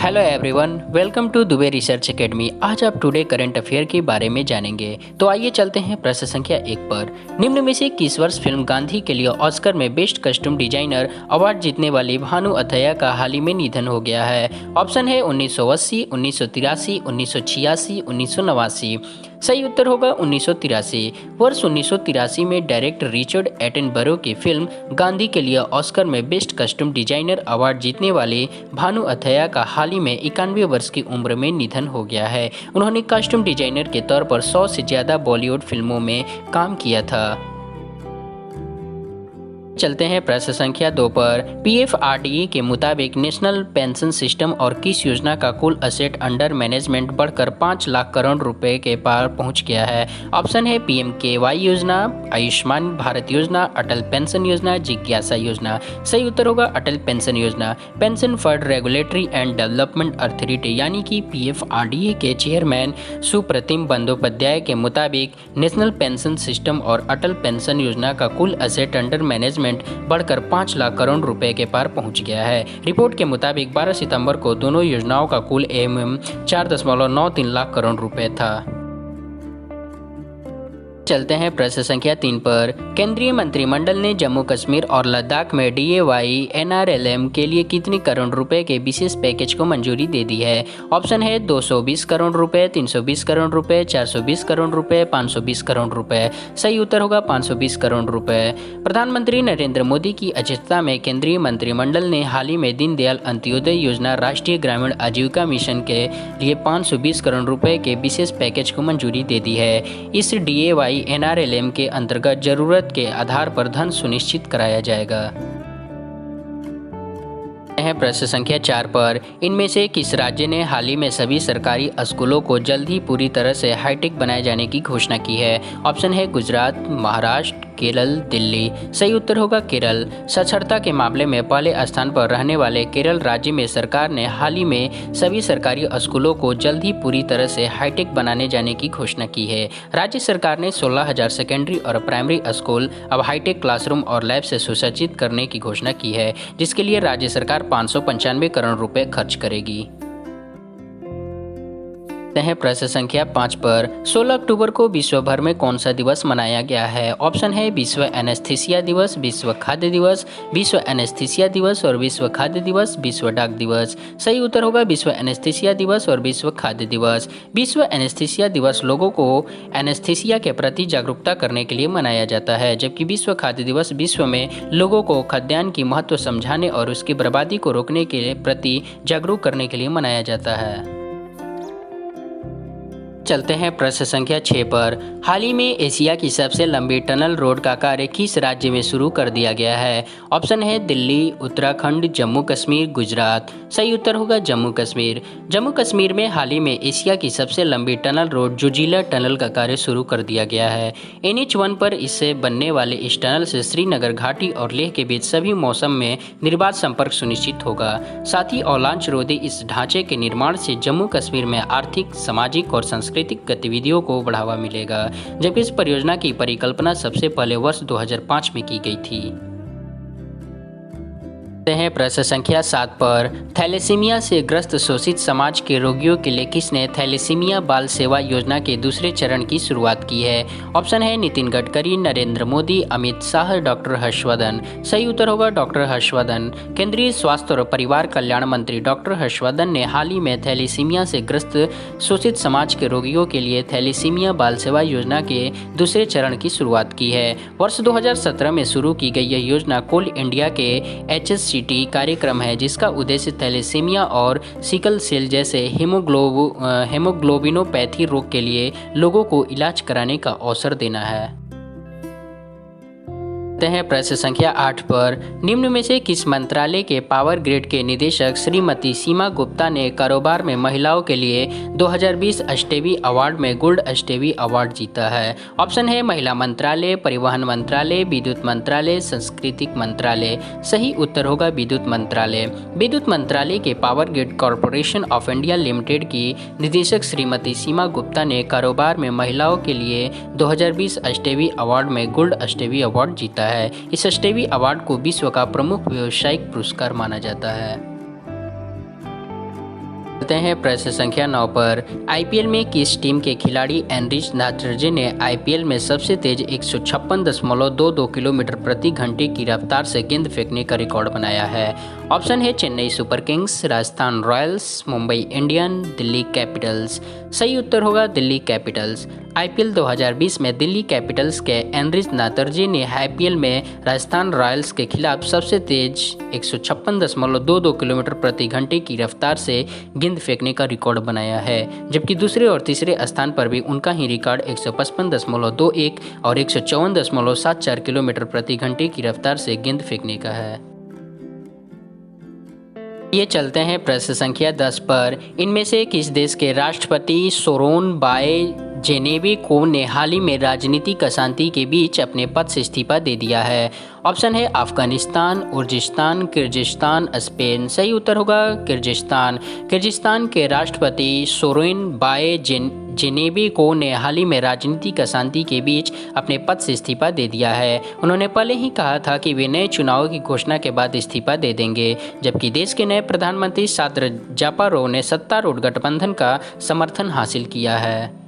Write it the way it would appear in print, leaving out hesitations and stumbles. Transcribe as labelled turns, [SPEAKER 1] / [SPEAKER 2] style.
[SPEAKER 1] Hello everyone, welcome to Dubey research academy. आज आप today current affair के बारे में जानेंगे। तो आइए चलते हैं प्रश्न संख्या 1 पर। निम्न में से किस वर्ष फिल्म गांधी के लिए ऑस्कर में बेस्ट कस्ट्यूम डिजाइनर अवार्ड जीतने वाली भानु अथैया का हाल ही में निधन हो गया है? ऑप्शन है 1980, 1983, 1986, 1989। सही उत्तर होगा 1983। वर्ष 1983 में डायरेक्टर रिचर्ड एटनबरो की फिल्म गांधी के लिए ऑस्कर में बेस्ट कस्ट्यूम डिजाइनर अवार्ड जीतने वाले भानु अथैया का हाल ही में 91 वर्ष की उम्र में निधन हो गया है। उन्होंने कस्ट्यूम डिजाइनर के तौर पर 100 से ज़्यादा बॉलीवुड फिल्मों में काम किया था। चलते हैं प्रश्न संख्या 2 पर। पीएफआरडीए के मुताबिक नेशनल पेंशन सिस्टम और किस योजना का कुल असेट अंडर मैनेजमेंट बढ़कर 5 लाख करोड़ रुपए के पार पहुंच गया है? ऑप्शन है पीएमकेवाई योजना, आयुष्मान भारत योजना, अटल पेंशन योजना, जिज्ञासा योजना। सही उत्तर होगा अटल पेंशन योजना। Pension fund regulatory and development authority यानी कि पीएफआरडीए के चेयरमैन सुप्रतिम बंदोपाध्याय के मुताबिक नेशनल पेंशन सिस्टम और अटल पेंशन योजना का कुल असेट अंडर मैनेजमेंट बढ़कर 5 लाख करोड़ रुपए के पार पहुंच गया है। रिपोर्ट के मुताबिक 12 सितंबर को दोनों योजनाओं का कुल एमएम 4.93 लाख करोड़ रुपए था। चलते हैं प्रश्न संख्या 3 पर। केंद्रीय मंत्रिमंडल ने जम्मू कश्मीर और लद्दाख में डीएवाई एनआरएलएम के लिए कितने करोड़ रुपए के विशेष पैकेज को मंजूरी दे दी है? ऑप्शन है 220 करोड़ रुपए, 320 करोड़ रुपए, 420 करोड़ रुपए, 520 करोड़ रुपए। सही उत्तर होगा 520 करोड़ रुपए। प्रधानमंत्री नरेंद्र मोदी की अध्यक्षता में केंद्रीय मंत्रिमंडल ने हाल ही में दीनदयाल अंत्योदय योजना राष्ट्रीय ग्रामीण आजीविका मिशन के लिए 520 करोड़ रुपए के विशेष पैकेज को मंजूरी दे दी है। इस डीएवाई एनआरएलएम के अंतर्गत जरूरत के आधार पर धन सुनिश्चित कराया जाएगा। है प्रश्न संख्या 4 पर। इनमें से किस राज्य ने हाल ही में सभी सरकारी स्कूलों को जल्द ही पूरी तरह से हाईटेक बनाए जाने की घोषणा की है? ऑप्शन है गुजरात, महाराष्ट्र, केरल, दिल्ली। सही उत्तर होगा केरल। साक्षरता के मामले में पहले स्थान पर रहने वाले केरल राज्य में सरकार ने हाल ही में सभी सरकारी स्कूलों को जल्द ही पूरी तरह से हाईटेक बनाने जाने की घोषणा की है। राज्य सरकार ने 16,000 सेकेंडरी और प्राइमरी स्कूल अब हाईटेक क्लासरूम और लैब से सुसज्जित करने की घोषणा की है, जिसके लिए राज्य सरकार 595 करोड़ रुपए खर्च करेगी। है प्रश्न संख्या 5 पर। 16 अक्टूबर को विश्व भर में कौन सा दिवस मनाया गया है? ऑप्शन है विश्व एनेस्थीसिया दिवस, विश्व खाद्य दिवस, विश्व एनेस्थीसिया दिवस और विश्व खाद्य दिवस, विश्व डाक दिवस। सही उत्तर होगा विश्व एनेस्थीसिया दिवस और विश्व खाद्य दिवस। विश्व एनेस्थीसिया दिवस लोगों को एनेस्थीसिया के प्रति जागरूकता करने के लिए मनाया जाता है, जबकि विश्व खाद्य दिवस विश्व में लोगों को खाद्यान्न की महत्व समझाने और उसकी बर्बादी को रोकने के प्रति जागरूक करने के लिए मनाया जाता है। चलते हैं प्रश्न संख्या 6 पर। हाल ही में एशिया की सबसे लंबी टनल रोड का कार्य किस राज्य में शुरू कर दिया गया है? ऑप्शन है दिल्ली, उत्तराखंड, जम्मू कश्मीर, गुजरात। सही उत्तर होगा जम्मू कश्मीर। जम्मू कश्मीर में हाल ही में एशिया की सबसे लंबी टनल रोड जोजिला टनल का कार्य शुरू कर दिया गया है। NH1 पर इससे बनने वाले इस टनल से श्रीनगर घाटी और लेह के बीच सभी मौसम में निर्बाध संपर्क सुनिश्चित होगा। साथ ही अवलांच रोधी इस ढांचे के निर्माण से जम्मू कश्मीर में आर्थिक, सामाजिक और सांस्कृतिक गतिविधियों को बढ़ावा मिलेगा, जबकि इस परियोजना की परिकल्पना सबसे पहले वर्ष 2005 में की गई थी। हैं प्रश्न संख्या 7 पर। थैलेसीमिया से ग्रस्त शोषित समाज के रोगियों के लिए किसने थैलेसीमिया बाल सेवा योजना के दूसरे चरण की शुरुआत की है? ऑप्शन है नितिन गडकरी, नरेंद्र मोदी, अमित शाह, डॉक्टर हर्षवर्धन। सही उत्तर होगा डॉक्टर हर्षवर्धन। केंद्रीय स्वास्थ्य और परिवार कल्याण मंत्री डॉक्टर हर्षवर्धन ने हाल ही में थैलेसीमिया से ग्रस्त शोषित समाज के रोगियों के लिए थैलेसीमिया बाल सेवा योजना के दूसरे चरण की शुरुआत की है। वर्ष 2017 में शुरू की गई यह योजना कोल इंडिया के HSCT कार्यक्रम है, जिसका उद्देश्य थैलेसीमिया और सिकल सेल जैसे हेमोग्लोबिनोपैथी रोग के लिए लोगों को इलाज कराने का अवसर देना है। हैं प्रश्न संख्या 8 पर। निम्न में से किस मंत्रालय के पावर ग्रिड के निदेशक श्रीमती सीमा गुप्ता ने कारोबार में महिलाओं के लिए 2020 अष्टवी अवार्ड में गोल्ड अष्टवी अवार्ड जीता है? ऑप्शन है महिला मंत्रालय, परिवहन मंत्रालय, विद्युत मंत्रालय, सांस्कृतिक मंत्रालय। सही उत्तर होगा विद्युत मंत्रालय। विद्युत मंत्रालय के power grid corporation of India limited की निदेशक श्रीमती सीमा गुप्ता ने कारोबार में महिलाओं के लिए 2020 अष्टवी अवार्ड में गोल्ड अष्टवी अवार्ड जीता है। इस अष्टवी अवार्ड को विश्व का प्रमुख व्यावसायिक पुरस्कार माना जाता है। चलते हैं प्रश्न संख्या 9 पर। आईपीएल में किस टीम के खिलाड़ी एनरिच नाटर्जी ने आईपीएल में सबसे तेज 156.22 किलोमीटर प्रति घंटे की रफ्तार से गेंद फेंकने का रिकॉर्ड बनाया है? ऑप्शन है Chennai super Kings, Rajasthan Royals, Mumbai Indian, Delhi Capitals. सही उत्तर होगा दिल्ली कैपिटल्स। आईपीएल 2020 में दिल्ली कैपिटल्स के एनरिच नाटर्जी ने आईपीएल में राजस्थान रॉयल्स के खिलाफ सबसे तेज 156.22 किलोमीटर प्रति घंटे की रफ्तार से गेंद फेंकने का रिकॉर्ड बनाया है, जबकि दूसरे और तीसरे स्थान पर भी उनका ही रिकॉर्ड 155.21 और 154.74 किलोमीटर प्रति घंटे की रफ्तार से गेंद फेंकने का है। ये चलते हैं प्रश्न संख्या 10 पर। इनमें से किस देश के राष्ट्रपति सोरोनबाए जेनेबेको ने हाल ही में राजनीतिक अशांति के बीच अपने पद से इस्तीफा दे दिया है? ऑप्शन है अफगानिस्तान, उर्जिस्तान, किर्गिस्तान, स्पेन। सही उत्तर होगा किर्गिस्तान। किर्गिस्तान के राष्ट्रपति सोरोनबाए जेनेबेको ने हाल ही में राजनीतिक अशांति के बीच अपने पद से इस्तीफा दे दिया है। उन्होंने पहले ही कहा था कि वे नए चुनाव की घोषणा के बाद इस्तीफा दे देंगे, जबकि देश के नए प्रधानमंत्री साद्र जापारोव ने सत्तारूढ़ गठबंधन का समर्थन हासिल किया है।